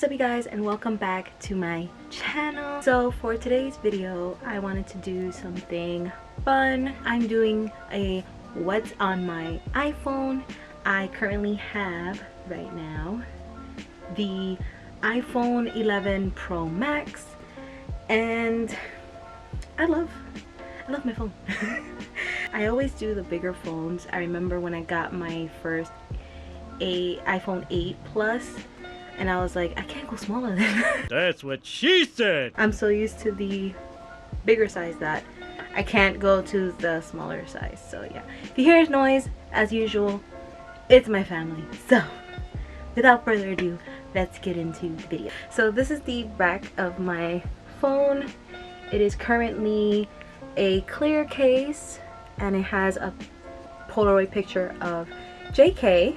up you guys, and welcome back to my channel. So for today's video I wanted to do something fun. I'm doing a what's on my iPhone. I currently have right now the iPhone 11 Pro Max, and I love my phone. I always do the bigger phones. I remember when I got my first iPhone 8 Plus, and I was like, I can't go smaller than that. That's what she said. I'm so used to the bigger size that I can't go to the smaller size. So yeah, if you hear noise, as usual, it's my family. So without further ado, let's get into the video. So this is the back of my phone. It is currently a clear case, and it has a Polaroid picture of JK.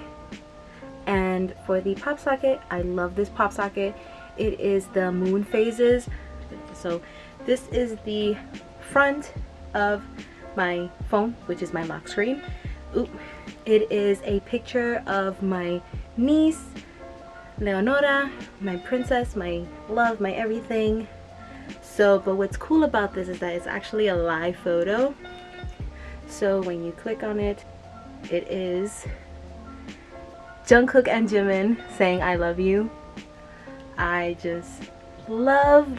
And for the pop socket, I love this pop socket. It is the moon phases. So this is the front of my phone, which is my lock screen. Oop. It is a picture of my niece Leonora, my princess, my love, my everything. So but what's cool about this is that it's actually a live photo. So when you click on it, it is Jungkook and Jimin saying I love you. I just love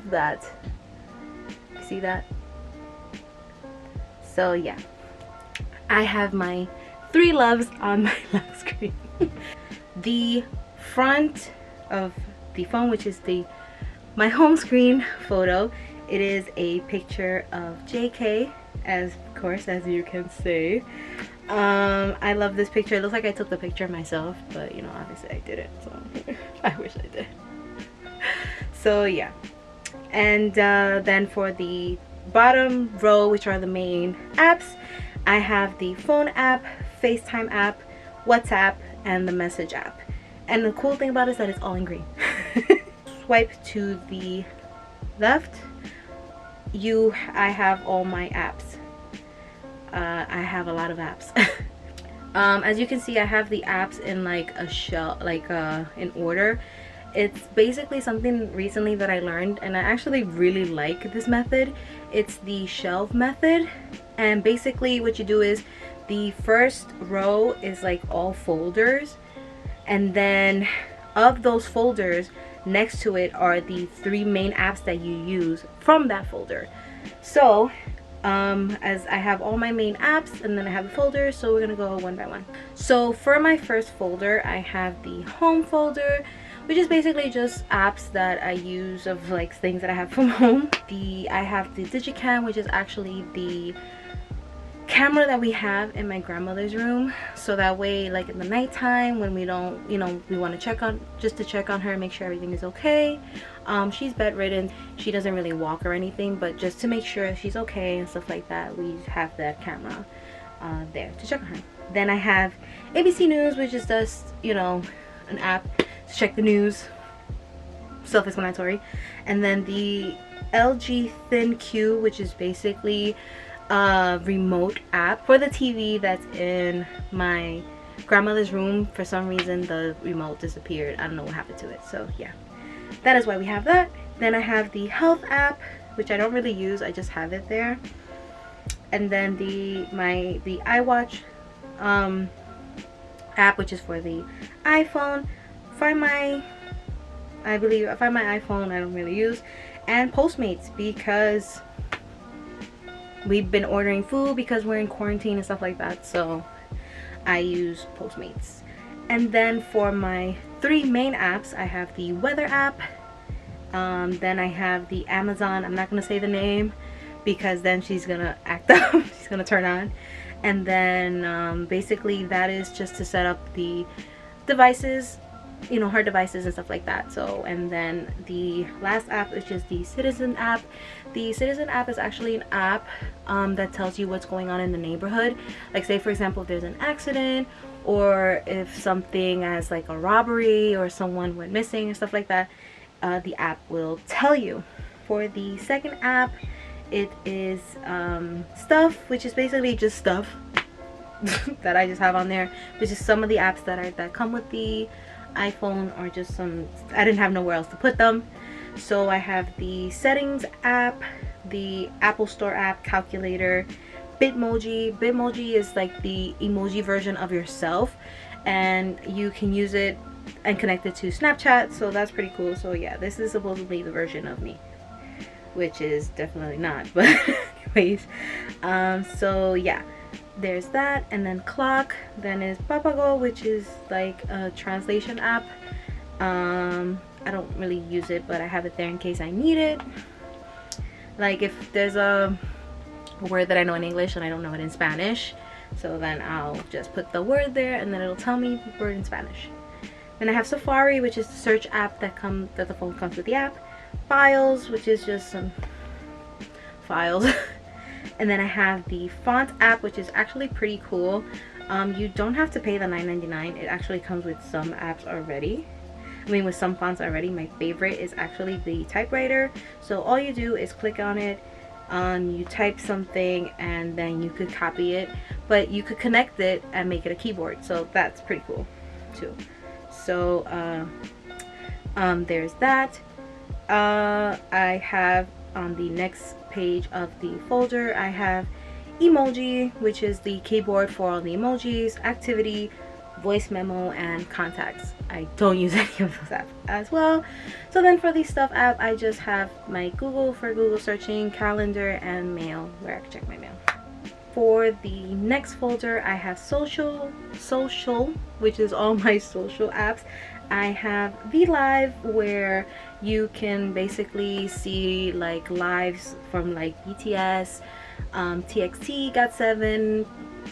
that. You see that? So yeah, I have my three loves on my lock screen. The front of the phone, which is my home screen photo, it is a picture of JK, as of course, as you can see. I love this picture. It looks like I took the picture myself, but you know, obviously I didn't, so I wish I did. So yeah, and then for the bottom row, which are the main apps, I have the phone app, FaceTime app, WhatsApp, and the message app. And the cool thing about it is that it's all in green. Swipe to the left, I have all my apps. I have a lot of apps. As you can see, I have the apps in like a shelf, like in order. It's basically something recently that I learned, and I actually really like this method. It's the shelf method, and basically what you do is the first row is like all folders, and then of those folders next to it are the three main apps that you use from that folder. So as I have all my main apps, and then I have the folders, so we're gonna go one by one. So for my first folder, I have the home folder, which is basically just apps that I use of like things that I have from home. I have the Digicam, which is actually the camera that we have in my grandmother's room, so that way like in the nighttime when we don't, you know, we want to check on her, make sure everything is okay. She's bedridden, she doesn't really walk or anything, but just to make sure she's okay and stuff like that, we have that camera there to check on her. Then I have ABC News, which is just, you know, an app to check the news, self-explanatory. And then the LG Thin Q, which is basically a remote app for the TV that's in my grandmother's room. For some reason the remote disappeared. I don't know what happened to it, so yeah, that is why we have that. Then I have the health app, which I don't really use, I just have it there. And then the iWatch app, which is for the iPhone. Find my iPhone I don't really use. And Postmates, because we've been ordering food because we're in quarantine and stuff like that, so I use Postmates. And then for my three main apps, I have the weather app, then I have the Amazon, I'm not gonna say the name because then she's gonna act up, she's gonna turn on. And then basically that is just to set up the devices, you know, her devices and stuff like that. So, and then the last app is just the Citizen app. The Citizen app is actually an app that tells you what's going on in the neighborhood. Like say for example, if there's an accident, or if something as like a robbery or someone went missing and stuff like that, the app will tell you. For the second app, it is Stuff, which is basically just stuff that I just have on there, which is some of the apps that come with the iPhone or just some, I didn't have nowhere else to put them. So I have the settings app, the Apple Store app, calculator, Bitmoji. Bitmoji is like the emoji version of yourself, and you can use it and connect it to Snapchat, so that's pretty cool. So yeah, this is supposedly the version of me, which is definitely not, but anyways, so yeah, there's that. And then clock, then is Papago, which is like a translation app. I don't really use it, but I have it there in case I need it. Like if there's a word that I know in English and I don't know it in Spanish, so then I'll just put the word there and then it'll tell me the word in Spanish. Then I have Safari, which is the search app that the phone comes with the app. Files, which is just some files. And then I have the font app, which is actually pretty cool. You don't have to pay the $9.99. It actually comes with some apps already. I mean, with some fonts already. My favorite is actually the typewriter. So all you do is click on it, you type something, and then you could copy it, but you could connect it and make it a keyboard. So that's pretty cool too. So there's that. I have on the next page of the folder, I have emoji, which is the keyboard for all the emojis, activity, voice memo, and contacts. I don't use any of those apps as well. So then for the stuff app, I just have my Google for Google searching, calendar, and mail, where I can check my mail. For the next folder, I have social, which is all my social apps. I have VLive, where you can basically see like lives from like BTS, TXT, GOT7,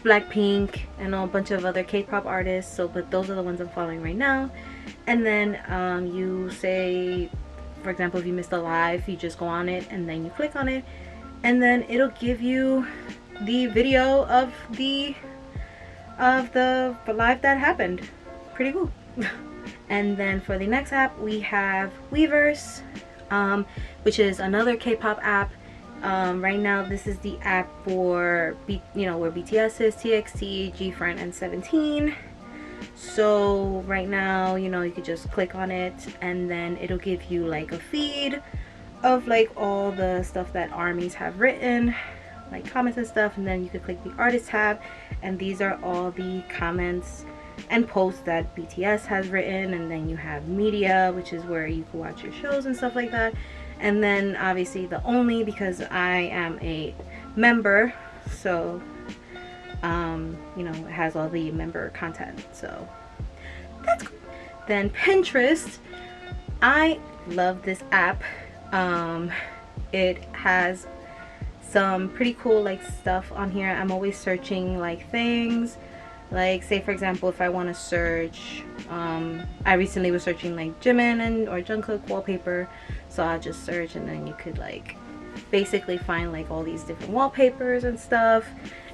Blackpink, and a bunch of other K-pop artists. So, but those are the ones I'm following right now. And then you say, for example, if you missed a live, you just go on it and then you click on it, and then it'll give you the video of the live that happened. Pretty cool. And then for the next app, we have Weverse, which is another K-pop app. Right now, this is the app for where BTS is, TXT, GFriend, and 17. So right now, you could just click on it, and then it'll give you like a feed of like all the stuff that armies have written, like comments and stuff. And then you could click the artist tab, and these are all the comments and posts that BTS has written. And then you have media, which is where you can watch your shows and stuff like that. And then obviously the only, because I am a member, so it has all the member content, so that's cool. Then Pinterest, I love this app. It has some pretty cool like stuff on here. I'm always searching like things, like say for example, if I want to search, I recently was searching like Jimin or Jungkook wallpaper, so I'll just search, and then you could like basically find like all these different wallpapers and stuff.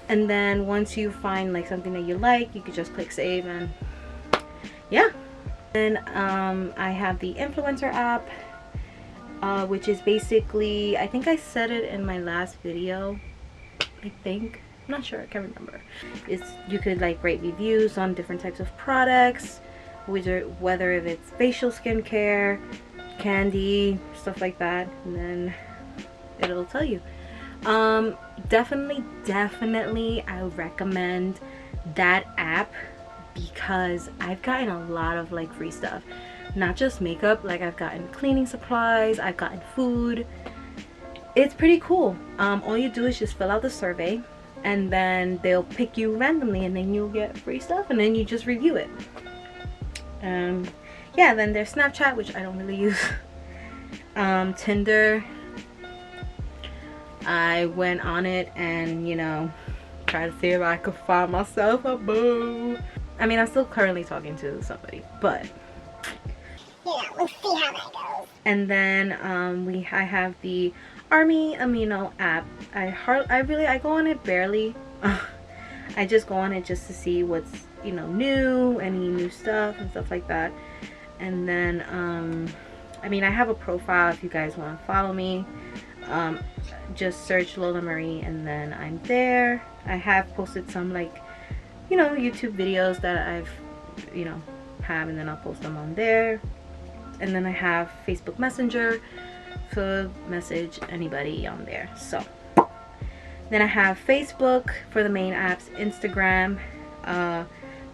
And then once you find like something that you like, you could just click save, and yeah. Then I have the influencer app, which is basically, I think I said it in my last video, I'm not sure, I can't remember. You could like rate reviews on different types of products, whether if it's facial skincare, candy, stuff like that, and then it'll tell you. Definitely I recommend that app, because I've gotten a lot of like free stuff, not just makeup. Like I've gotten cleaning supplies, I've gotten food. It's pretty cool. All you do is just fill out the survey, and then they'll pick you randomly, and then you'll get free stuff, and then you just review it. Yeah, then there's Snapchat, which I don't really use. Tinder, I went on it and tried to see if I could find myself a boo. I mean, I'm still currently talking to somebody, but we'll see how that goes. And then I have the Army Amino app. I go on it barely. I just go on it just to see what's new, any new stuff and stuff like that. And then I mean, I have a profile if you guys want to follow me. Just search Lola Marie, and then I'm there. I have posted some like YouTube videos that I've have, and then I'll post them on there. And then I have Facebook Messenger to message anybody on there. So then I have Facebook for the main apps, Instagram,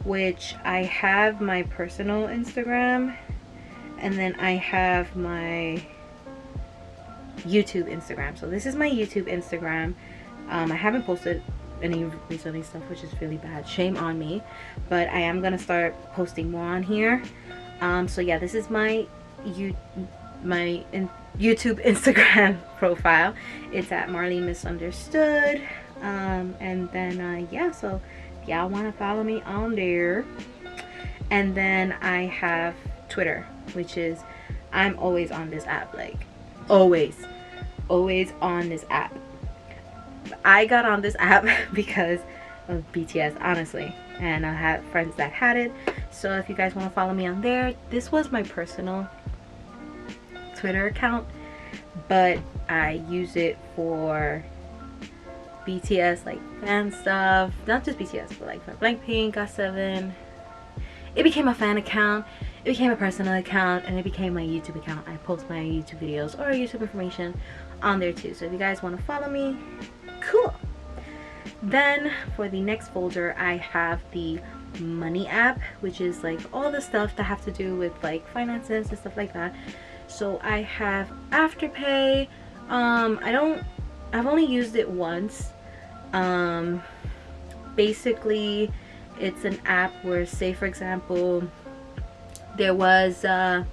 which I have my personal Instagram, and then I have my YouTube Instagram. So this is my YouTube Instagram. I haven't posted any recently stuff, which is really bad, shame on me, but I am gonna start posting more on here. So yeah, this is my YouTube Instagram profile. It's at Marley Misunderstood. And then yeah, so if y'all want to follow me on there. And then I have Twitter, which is, I'm always on this app, like always on this app. I got on this app because of BTS, honestly, and I had friends that had it. So if you guys want to follow me on there, this was my personal Twitter account, but I use it for BTS, like fan stuff, not just BTS, but like for Blackpink, GOT7. It became a fan account, it became a personal account, and it became my YouTube account. I post my YouTube videos or YouTube information on there too. So if you guys want to follow me, cool. Then for the next folder, I have the money app, which is like all the stuff that have to do with like finances and stuff like that. So I have Afterpay. I've only used it once. Basically it's an app where, say for example, there was I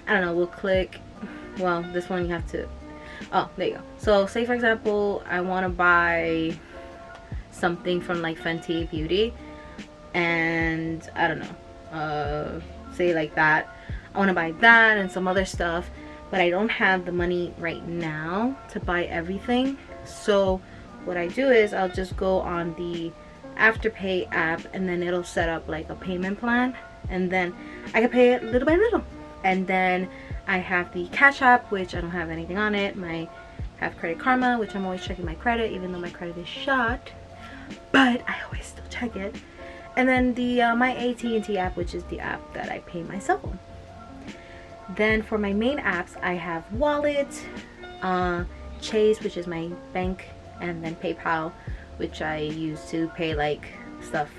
don't know, we'll click, well, this one you have to, oh, there you go. So say for example, I want to buy something from like Fenty Beauty, and I don't know, say like that, I want to buy that and some other stuff, but I don't have the money right now to buy everything. So what I do is I'll just go on the Afterpay app, and then it'll set up like a payment plan, and then I can pay it little by little. And then I have the Cash App, which I don't have anything on it. I have Credit Karma, which I'm always checking my credit, even though my credit is shot, but I always still check it. And then the my AT&T app, which is the app that I pay my cell phone. Then for my main apps, I have Wallet, Chase, which is my bank, and then PayPal, which I use to pay like stuff,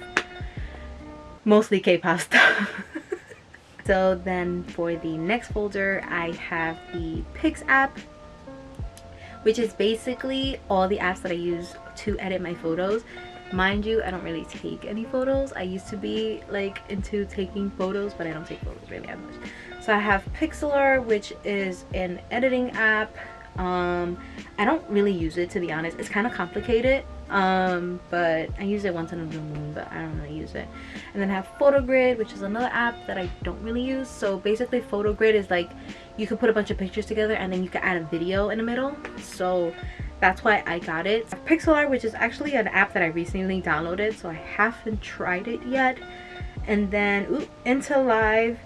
mostly K-pop stuff. So then for the next folder, I have the Pics app, which is basically all the apps that I use to edit my photos. Mind you, I don't really take any photos. I used to be like into taking photos, but I don't take photos really that much. So I have Pixlr, which is an editing app. I don't really use it, to be honest. It's kind of complicated, but I use it once in a blue moon, but I don't really use it. And then I have PhotoGrid, which is another app that I don't really use. So basically PhotoGrid is like, you can put a bunch of pictures together and then you can add a video in the middle. So that's why I got it. Pixlr, which is actually an app that I recently downloaded, so I haven't tried it yet. And then Into Live,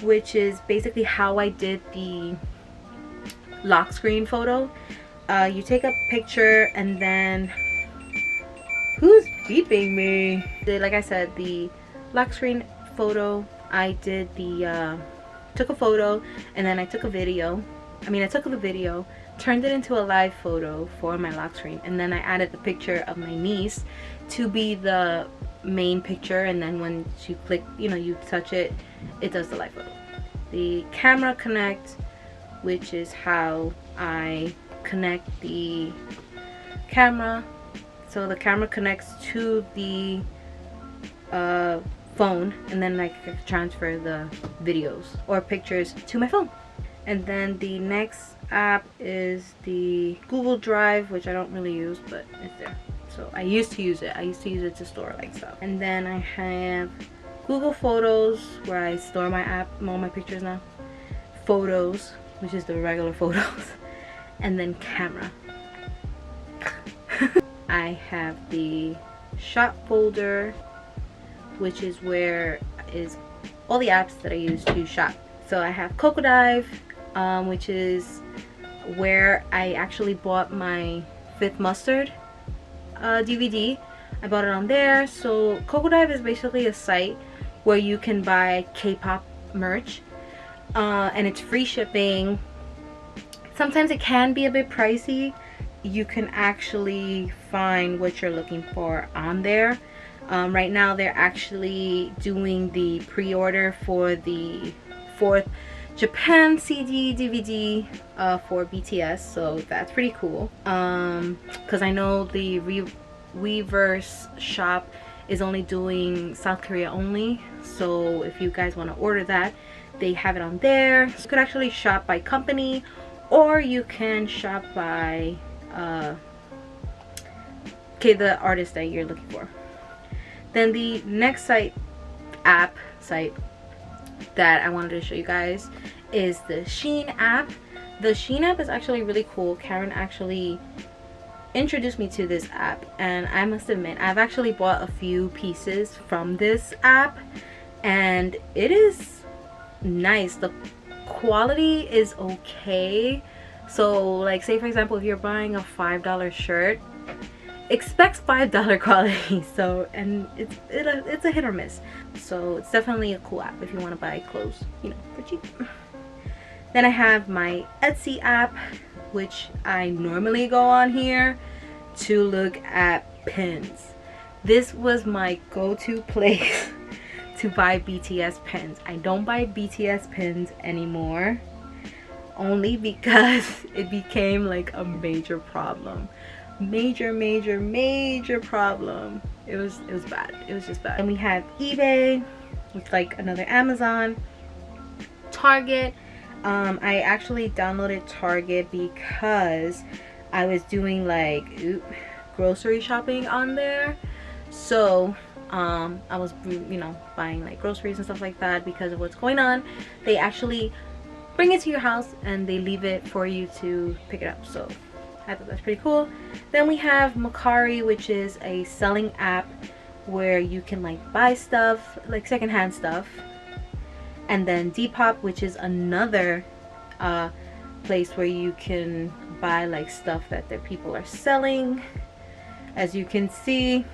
which is basically how I did the lock screen photo. You take a picture, and then, who's beeping me? Like I said, the lock screen photo, I did the took a photo, and then I took a video. I took the video, turned it into a live photo for my lock screen, and then I added the picture of my niece to be the main picture, and then when you click, you touch it, it does the live photo. The Camera Connect, which is how I connect the camera. So the camera connects to the phone, and then I can transfer the videos or pictures to my phone. And then the next app is the Google Drive, which I don't really use, but it's there. So I used to use it. I used to use it to store like stuff. And then I have Google Photos, where I store all my pictures now. Photos, which is the regular photos. And then Camera. I have the Shop folder, which is where is all the apps that I use to shop. So I have Cocodive, which is where I actually bought my Fifth Mustard DVD. I bought it on there. So Cocodive is basically a site. where you can buy K-pop merch, and it's free shipping. Sometimes it can be a bit pricey. You can actually find what you're looking for on there. Right now they're actually doing the pre-order for the 4th Japan CD DVD for BTS, so that's pretty cool. Because I know the Weverse shop is only doing South Korea only, so if you guys want to order that, they have it on there. You could actually shop by company, or you can shop by the artist that you're looking for. Then the next site that I wanted to show you guys is the Shein app. The Shein app is actually really cool. Karen actually introduced me to this app, and I must admit I've actually bought a few pieces from this app, and it is nice. The quality is okay. So like, say for example, if you're buying a $5 shirt, expect $5 quality. So, and it's a hit or miss. So it's definitely a cool app if you want to buy clothes, you know, for cheap. Then I have my Etsy app, which I normally go on here to look at pins. This was my go-to place to buy BTS pins. I don't buy BTS pins anymore, only because it became like a major problem. Major problem. It was bad. It was just bad. And we have eBay, with like another Amazon, Target. I actually downloaded Target because I was doing like grocery shopping on there. So I was, you know, buying like groceries and stuff like that. Because of what's going on, they actually bring it to your house and they leave it for you to pick it up. So I thought that's pretty cool. Then we have Mercari, which is a selling app where you can like buy stuff, like secondhand stuff. And then Depop, which is another place where you can buy like stuff that the people are selling. As you can see,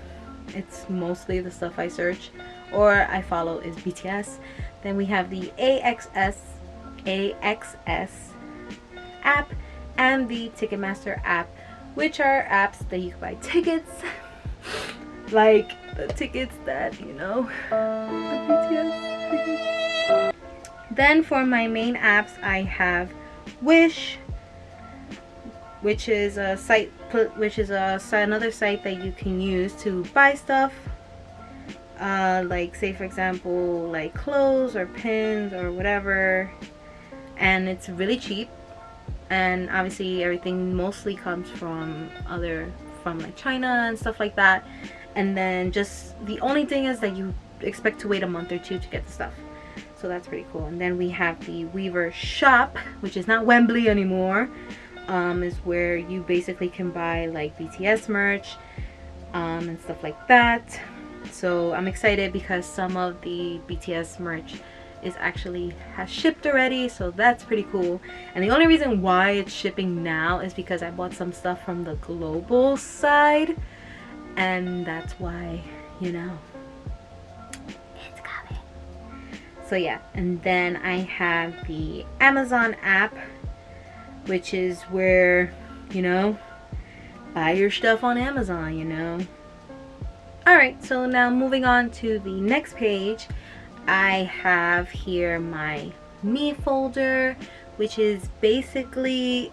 it's mostly the stuff I search or I follow is BTS. Then we have the AXS app and the Ticketmaster app, which are apps that you can buy tickets, like the tickets that, you know, the BTS tickets. Then for my main apps, I have Wish, which is a site, another site that you can use to buy stuff, like say for example like clothes or pins or whatever, and it's really cheap. And obviously everything mostly comes from like China and stuff like that. And then just the only thing is that you expect to wait a month or two to get the stuff. So that's pretty cool. And then we have the Weverse shop, which is not Wembley anymore. Is where you basically can buy like BTS merch and stuff like that. So I'm excited because some of the BTS merch has shipped already, so that's pretty cool. And the only reason why it's shipping now is because I bought some stuff from the global side, and that's why, you know, it's coming. So yeah. And then I have the Amazon app, which is where, you know, buy your stuff on Amazon, you know. Alright, so now moving on to the next page, I have here my me folder, which is basically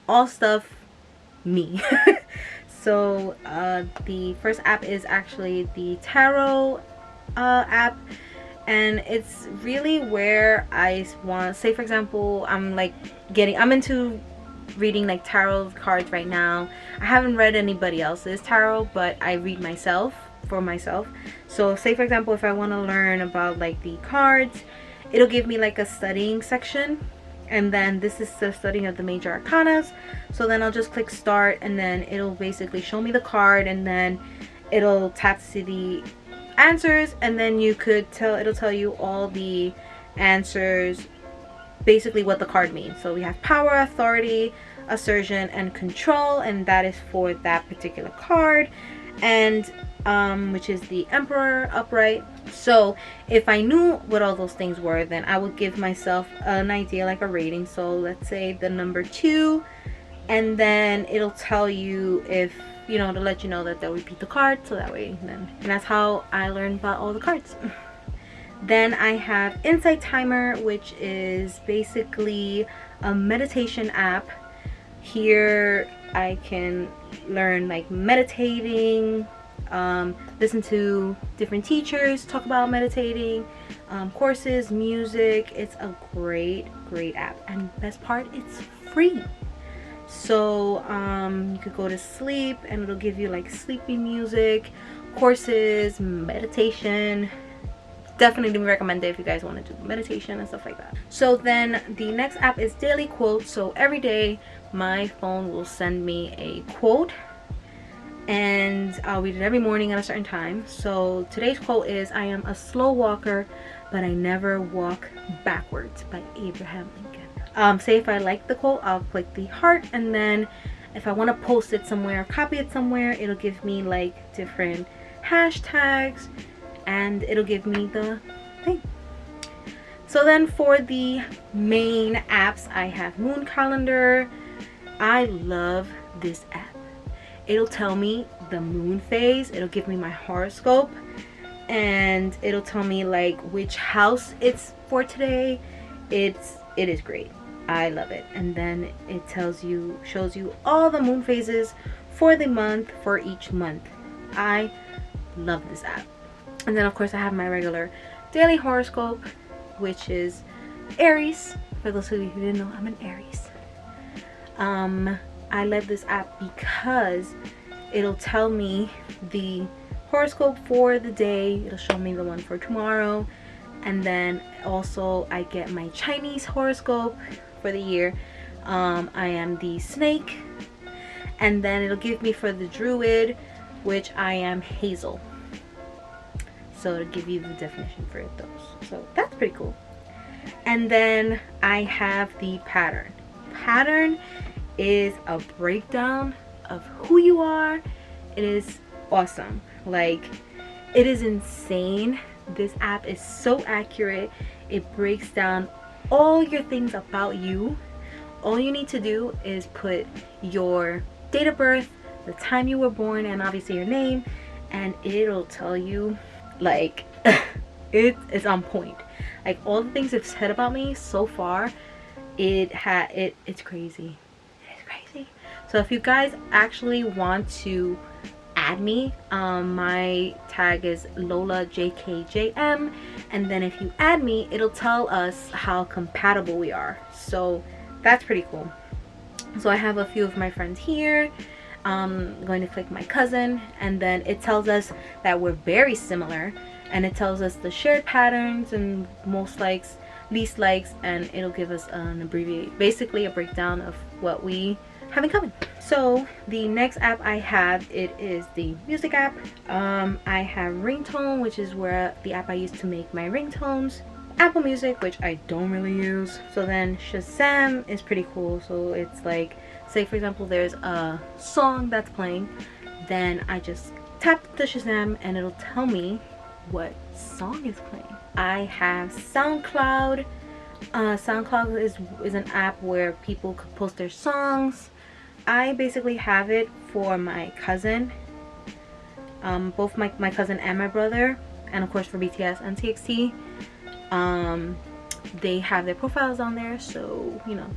all stuff me. So the first app is actually the tarot app, and it's really where I want, say for example, I'm into reading like tarot cards right now. I haven't read anybody else's tarot, but I read for myself. So say for example, if I want to learn about like the cards, it'll give me like a studying section, and then this is the studying of the major arcanas. So then I'll just click start, and then it'll basically show me the card, and then it'll tap to see the answers, and then it'll tell you all the answers, basically what the card means. So we have power, authority, assertion, and control, and that is for that particular card. And which is the Emperor upright. So if I knew what all those things were, then I would give myself an idea, like a rating. So let's say the number 2, and then it'll tell you if, you know, to let you know that they'll repeat the card, so that way then. And that's how I learned about all the cards. Then I have Insight Timer, which is basically a meditation app. Here I can learn like meditating, listen to different teachers talk about meditating, courses, music. It's a great app, and best part, it's free. So you could go to sleep and it'll give you like sleepy music, courses, meditation. Definitely recommend it if you guys want to do meditation and stuff like that. So then the next app is Daily Quotes. So every day my phone will send me a quote, and I'll read it every morning at a certain time. So today's quote is, "I am a slow walker, but I never walk backwards," by Abraham Lincoln. Say if I like the quote, I'll click the heart, and then if I want to post it somewhere, copy it somewhere, it'll give me like different hashtags, and it'll give me the thing. So then for the main apps, I have Moon Calendar. I love this app. It'll tell me the moon phase, it'll give me my horoscope, and it'll tell me like which house it's for today. It is great. I love it. And then it shows you all the moon phases for the month, for each month. I love this app. And then of course I have my regular daily horoscope, which is Aries. For those of you who didn't know, I'm an Aries. I love this app because it'll tell me the horoscope for the day. It'll show me the one for tomorrow, and then also I get my Chinese horoscope for the year. I am the snake, and then it'll give me for the druid, which I am hazel. So it'll give you the definition for those. So that's pretty cool. And then I have the pattern. Pattern is a breakdown of who you are. It is awesome. Like, it is insane. This app is so accurate. It breaks down all your things about you. All you need to do is put your date of birth, the time you were born, and obviously your name, and it'll tell you, like, it's on point. Like, all the things it's said about me so far, it's crazy. It's crazy. So if you guys actually want to add me, my tag is LolaJKJM, and then if you add me, it'll tell us how compatible we are. So that's pretty cool. So I have a few of my friends here. I'm going to click my cousin, and then it tells us that we're very similar, and it tells us the shared patterns and most likes, least likes, and it'll give us an abbreviate, basically a breakdown of what we have in common. So the next app I have, it is the music app. I have Ringtone, which is where the app I use to make my ringtones. Apple Music, which I don't really use. So then Shazam is pretty cool. So it's like, say for example there's a song that's playing, then I just tap the Shazam and it'll tell me what song is playing. I have SoundCloud. SoundCloud is an app where people could post their songs. I basically have it for my cousin, both my cousin and my brother, and of course for BTS and TXT. They have their profiles on there, so you know,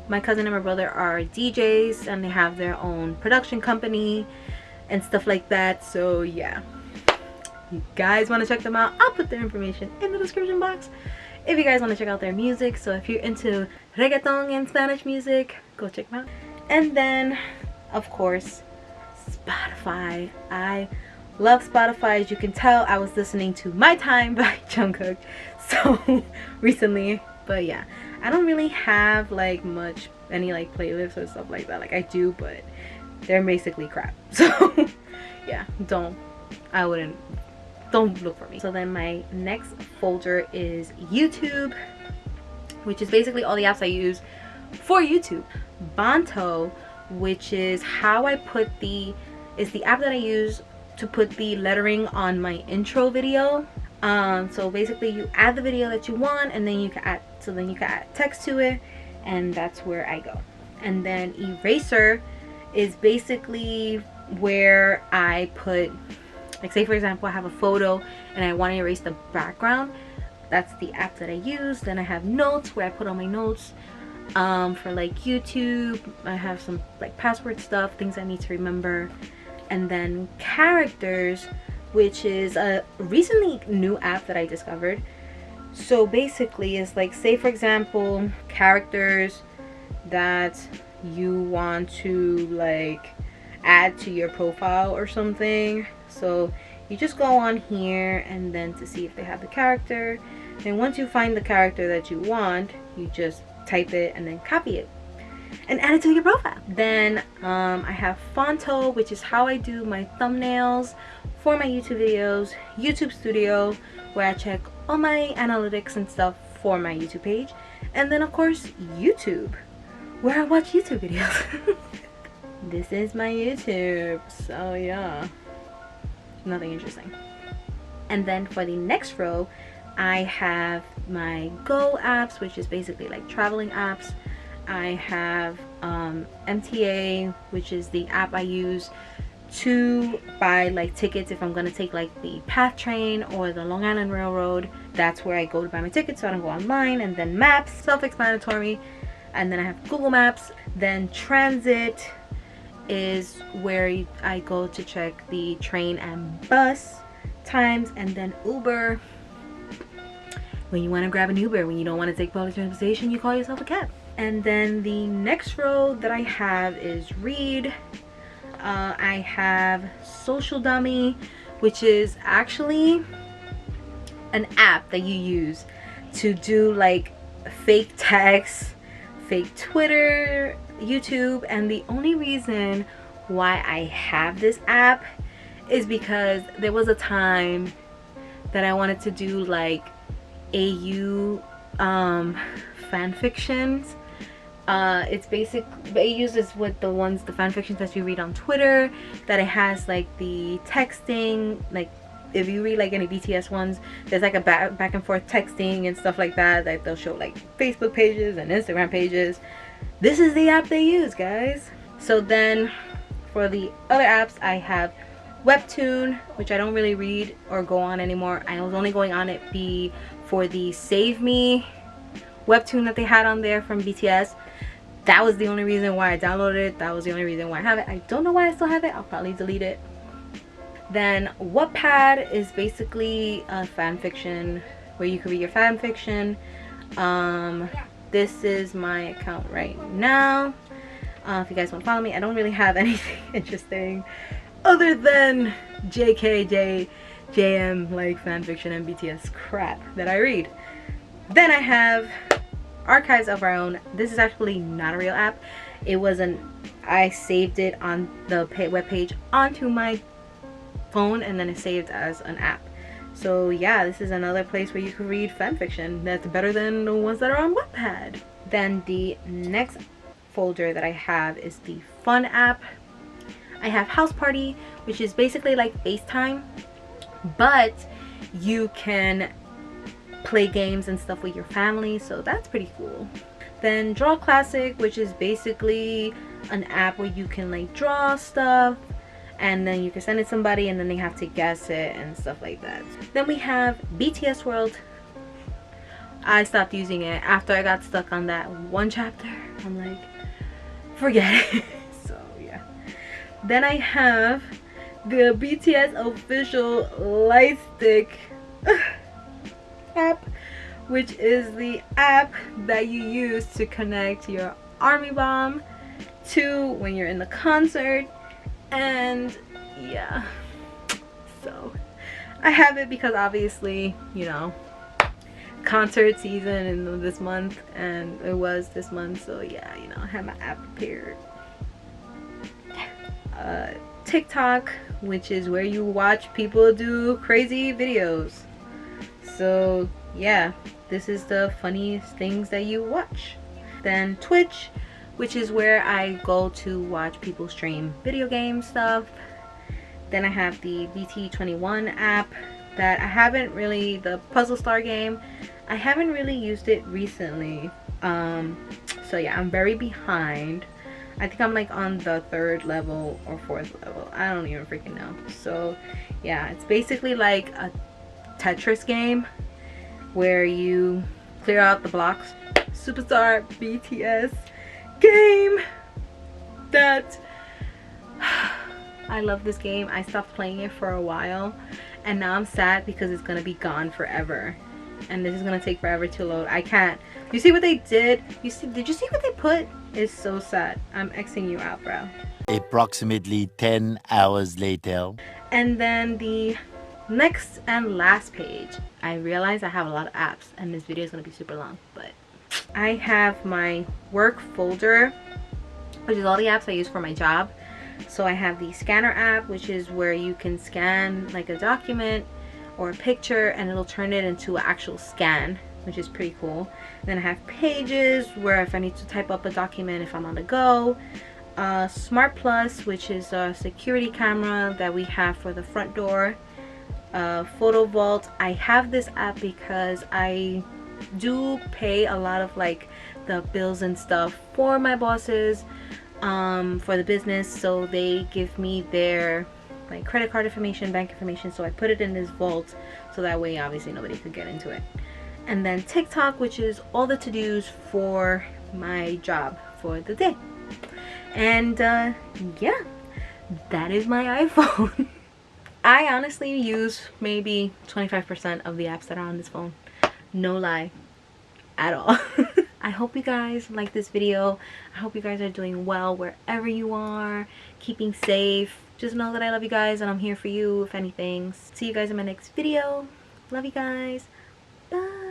my cousin and my brother are DJs and they have their own production company and stuff like that. So yeah, you guys want to check them out, I'll put their information in the description box if you guys want to check out their music. So if you're into reggaeton and Spanish music, go check them out. And then of course Spotify. I love Spotify. As you can tell, I was listening to My Time by Jungkook so recently. But yeah, I don't really have like any like playlists or stuff like that. Like I do, but they're basically crap. So yeah, don't look for me. So then my next folder is YouTube, which is basically all the apps I use for YouTube. Banto, which is how I put is the app that I use to put the lettering on my intro video. So basically you add the video that you want, and then you can add text to it, and that's where I go. And then eraser is basically where I put, like, say for example I have a photo and I want to erase the background. That's the app that I use. Then I have notes where I put all my notes. For like YouTube, I have some like password stuff, things I need to remember. And then characters, which is a recently new app that I discovered. So basically it's like, say for example, characters that you want to like add to your profile or something. So you just go on here and then to see if they have the character. And once you find the character that you want, you just type it and then copy it and add it to your profile. Then I have Fonto, which is how I do my thumbnails for my YouTube videos. YouTube Studio, where I check all my analytics and stuff for my YouTube page. And then of course YouTube, where I watch YouTube videos. This is my YouTube, so yeah, nothing interesting. And then for the next row, I have my Go apps, which is basically like traveling apps. I have MTA, which is the app I use to buy like tickets if I'm gonna take like the PATH train or the Long Island Railroad. That's where I go to buy my tickets, so I don't go online. And then Maps, self-explanatory. And then I have Google Maps. Then Transit is where I go to check the train and bus times. And then Uber, when you want to grab an Uber, when you don't want to take public transportation, you call yourself a cab. And then the next row that I have is Read. I have Social Dummy, which is actually an app that you use to do like fake text, fake Twitter, YouTube. And the only reason why I have this app is because there was a time that I wanted to do like AU fan fictions. It's basic, but it uses with the fan fictions that you read on Twitter, that it has like the texting, like if you read like any BTS ones, there's like a back and forth texting and stuff like that, like they'll show like Facebook pages and Instagram pages. This is the app they use, guys. So then for the other apps, I have Webtoon, which I don't really read or go on anymore. I was only going on it for the Save Me webtoon that they had on there from BTS. That was the only reason why I downloaded it. That was the only reason why I have it. I don't know why I still have it. I'll probably delete it. Then Wattpad is basically a fan fiction where you can read your fan fiction. This is my account right now. If you guys want to follow me, I don't really have anything interesting other than JK, JM, like fan fiction and BTS crap that I read. Then I have Archives of Our Own. This is actually not a real app. It was I saved it on the web page onto my phone, and then it saved as an app. So yeah, this is another place where you can read fan fiction that's better than the ones that are on Wattpad. Then the next folder that I have is the Fun app. I have House Party, which is basically like FaceTime, but you can play games and stuff with your family, so that's pretty cool. Then Draw Classic, which is basically an app where you can like draw stuff and then you can send it to somebody and then they have to guess it and stuff like that. Then we have BTS World. I stopped using it after I got stuck on that one chapter. I'm like, forget it. So yeah. Then I have the BTS official light stick app, which is the app that you use to connect your army bomb to when you're in the concert. And yeah, so I have it because obviously, you know, concert season in this month, and it was this month, so yeah, you know, I have my app prepared. TikTok, which is where you watch people do crazy videos. So yeah, this is the funniest things that you watch. Then Twitch, which is where I go to watch people stream video game stuff. Then I have the BT21 app, that I haven't really, the Puzzle Star game, I haven't really used it recently. So yeah, I'm very behind. I think I'm like on the 3rd level or 4th level. I don't even freaking know. So yeah, it's basically like a Tetris game where you clear out the blocks. Superstar BTS game that I love this game. I stopped playing it for a while and now I'm sad because it's gonna be gone forever and this is gonna take forever to load. I can't. You see what they did? Did you see what they put? It's so sad. I'm Xing you out, bro. Approximately 10 hours later. And then the next and last page, I realize I have a lot of apps and this video is gonna be super long, but I have my work folder, which is all the apps I use for my job. So I have the scanner app, which is where you can scan like a document or a picture and it'll turn it into an actual scan, which is pretty cool. Then I have Pages, where if I need to type up a document if I'm on the go. Smart Plus, which is a security camera that we have for the front door. Photo Vault. I have this app because I do pay a lot of like the bills and stuff for my bosses, for the business, so they give me their like credit card information, bank information, so I put it in this vault so that way obviously nobody could get into it. And then TikTok, which is all the to-dos for my job for the day. And yeah, that is my iPhone. I honestly use maybe 25% of the apps that are on this phone. No lie at all. I hope you guys like this video. I hope you guys are doing well wherever you are, keeping safe. Just know that I love you guys and I'm here for you if anything. See you guys in my next video. Love you guys. Bye.